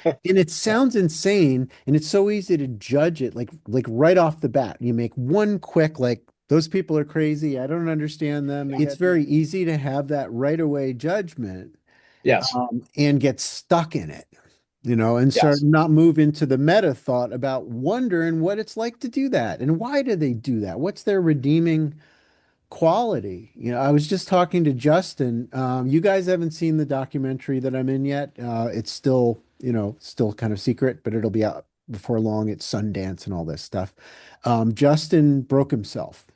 And it sounds insane, and it's so easy to judge it like right off the bat. You make one quick like those people are crazy. I don't understand them. It's very easy to have that right away judgment, Yes. and get stuck in it, and start Yes. not move into the meta thought about wondering what it's like to do that and why do they do that? What's their redeeming quality? I was just talking to Justin. You guys haven't seen the documentary that I'm in yet. It's still, still kind of secret, but it'll be out before long. It's Sundance and all this stuff. Justin broke himself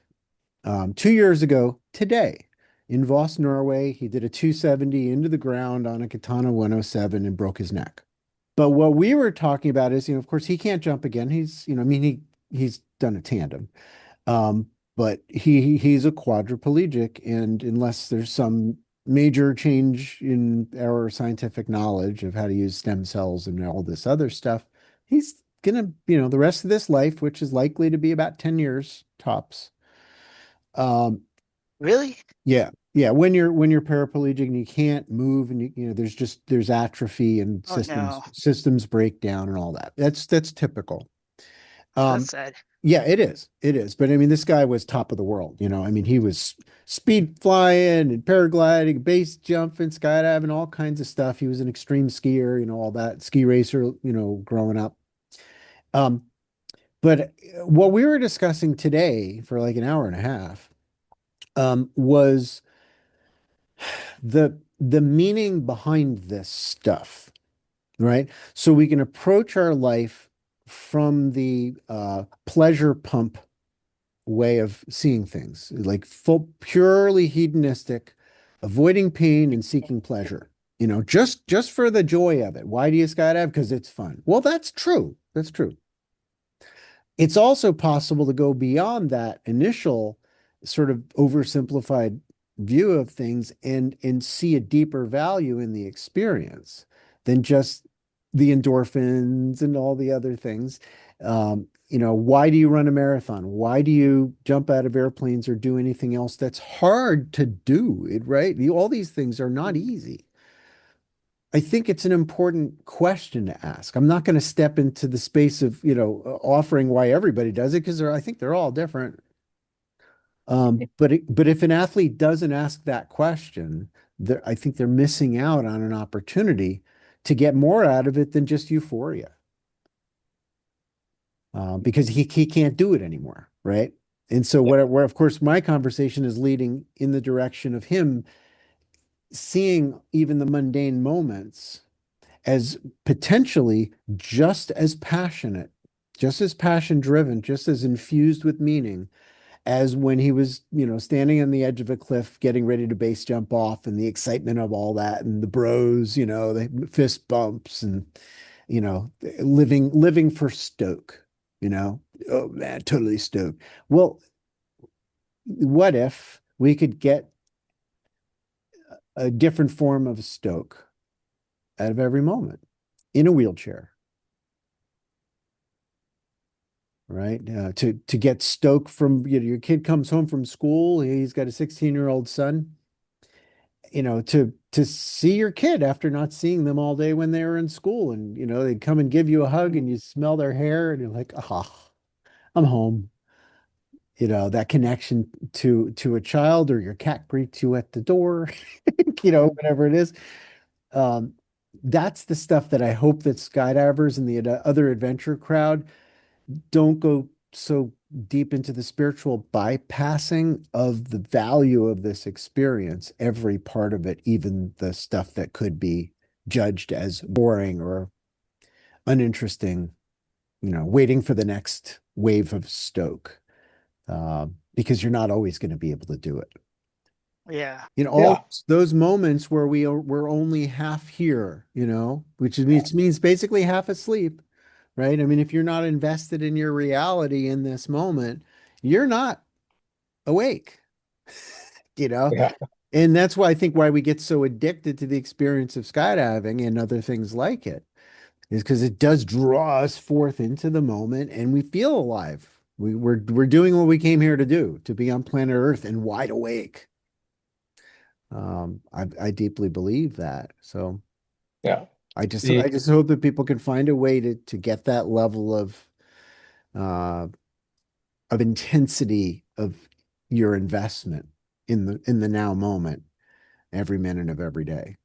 2 years ago today in Voss, Norway. He did a 270 into the ground on a Katana 107 and broke his neck. But what we were talking about is, of course, he can't jump again. He's, I mean, he's done a tandem. Um, but he's a quadriplegic, and unless there's some major change in our scientific knowledge of how to use stem cells and all this other stuff, he's gonna, the rest of this life, which is likely to be about 10 years tops. Um, Really? yeah, yeah. When you're paraplegic and you can't move and there's atrophy and Oh no. systems break down and all that. That's typical. That's Um, sad. Yeah, it is. It is. But I mean, this guy was top of the world, I mean, he was speed flying and paragliding, base jumping, skydiving, all kinds of stuff. He was an extreme skier, all that ski racer, growing up. Um, but what we were discussing today for like an hour and a half, was the meaning behind this stuff, right? So we can approach our life from the pleasure pump way of seeing things, like full, purely hedonistic, avoiding pain and seeking pleasure. Just for the joy of it. Why do you skydive? Because it's fun. Well, that's true. That's true. It's also possible to go beyond that initial sort of oversimplified view of things and see a deeper value in the experience than just the endorphins and all the other things. Why do you run a marathon? Why do you jump out of airplanes or do anything else that's hard to do? Right? All these things are not easy. I think it's an important question to ask. I'm not going to step into the space of, offering why everybody does it because I think they're all different. But if an athlete doesn't ask that question, I think they're missing out on an opportunity to get more out of it than just euphoria, because he can't do it anymore, right? And so where of course my conversation is leading in the direction of him seeing even the mundane moments as potentially just as passionate, just as passion driven, just as infused with meaning as when he was, standing on the edge of a cliff getting ready to base jump off and the excitement of all that and the bros, the fist bumps and, you know, living for Stoke, you know. Oh man, totally stoked. Well, what if we could get a different form of Stoke out of every moment in a wheelchair, right? To get stoked from, your kid comes home from school, he's got a 16-year-old son, to see your kid after not seeing them all day when they were in school, and they'd come and give you a hug and you smell their hair and you're like, ah, I'm home. That connection to a child, or your cat greets you at the door, whatever it is. Um, that's the stuff that I hope that skydivers and the other adventure crowd don't go so deep into the spiritual bypassing of the value of this experience, every part of it, even the stuff that could be judged as boring or uninteresting, waiting for the next wave of Stoke, because you're not always going to be able to do it. Yeah. All Yeah. those moments where we're only half here, which means basically half asleep, right? I mean, if you're not invested in your reality in this moment, you're not awake, you know? Yeah. And that's why I think why we get so addicted to the experience of skydiving and other things like it is because it does draw us forth into the moment and we feel alive. We're doing what we came here to do, to be on planet Earth and wide awake. I deeply believe that. So Yeah. I Yeah. just hope that people can find a way to get that level uh of intensity of your investment in the now moment every minute of every day.